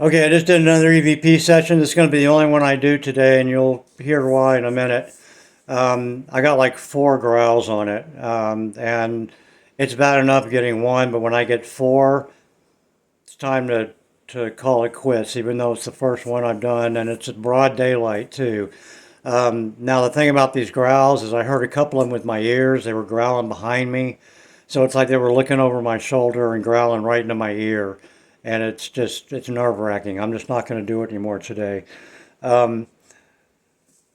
Okay, I just did another EVP session. This is going to be the only one I do today, and you'll hear why in a minute. I got like four growls on it, and it's bad enough getting one, but when I get four, it's time to call it quits, even though it's the first one I've done, and it's at broad daylight too. Now, the thing about these growls is I heard a couple of them with my ears. They were growling behind me. So it's like they were looking over my shoulder and growling right into my ear. And it's nerve wracking. I'm just not going to do it anymore today. Um,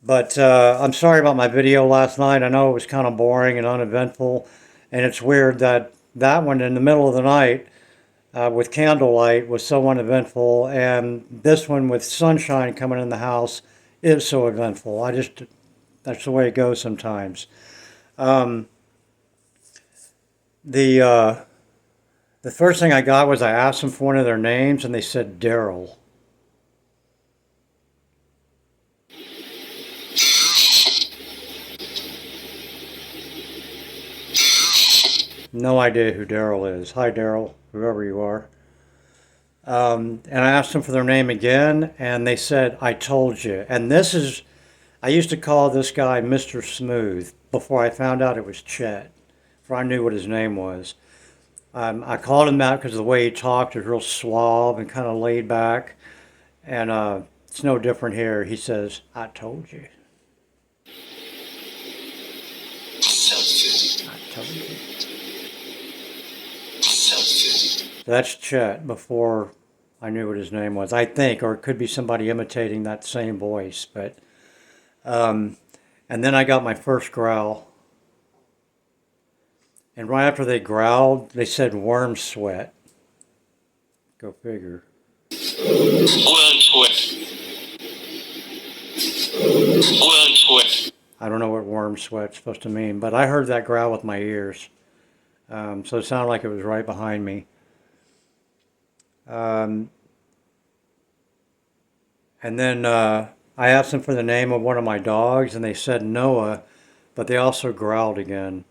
but I'm sorry about my video last night. I know it was kind of boring and uneventful. And it's weird that that one in the middle of the night with candlelight was so uneventful. And this one with sunshine coming in the house is so eventful. That's the way it goes sometimes. Um, the uh, the first thing I got was I asked them for one of their names, and they said Daryl. No idea who Daryl is. Hi, Daryl, whoever you are. And I asked them for their name again, and they said, I told you. And I used to call this guy Mr. Smooth before I found out it was Chet, before I knew what his name was. I called him that because of the way he talked was real suave and kind of laid back. And it's no different here. He says, I told you. I told you. So that's Chet before I knew what his name was, I think, or it could be somebody imitating that same voice. But um, and then I got my first growl, and right after they growled, they said worm sweat. Go figure. Worm sweat. Worm sweat. I don't know what worm sweat's supposed to mean, but I heard that growl with my ears, so it sounded like it was right behind me. Um, and then I asked them for the name of one of my dogs, and they said Noah, but they also growled again.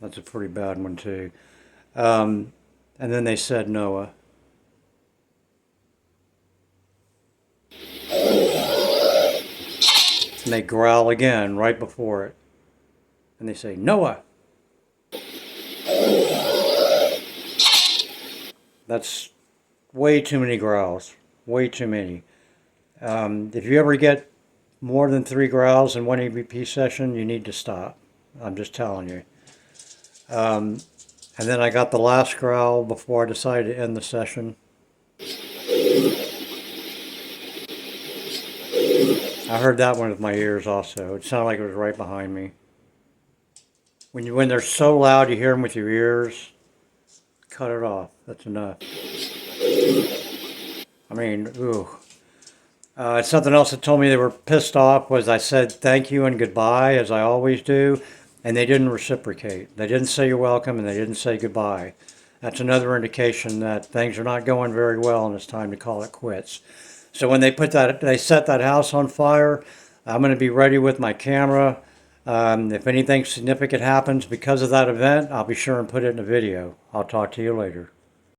That's a pretty bad one too. Um, and then they said Noah. And they growl again right before it. And they say, Noah. That's way too many growls. Way too many. If you ever get more than three growls in one EVP session, you need to stop. I'm just telling you. Um, and then I got the last growl before I decided to end the session. I heard that one with my ears also. It sounded like it was right behind me. When they're so loud you hear them with your ears, cut it off. That's enough. I mean, ooh. Something else that told me they were pissed off was I said thank you and goodbye, as I always do, and they didn't reciprocate. They didn't say you're welcome, and they didn't say goodbye. That's another indication that things are not going very well, and it's time to call it quits. So when they set that house on fire, I'm going to be ready with my camera. If anything significant happens because of that event, I'll be sure and put it in a video. I'll talk to you later.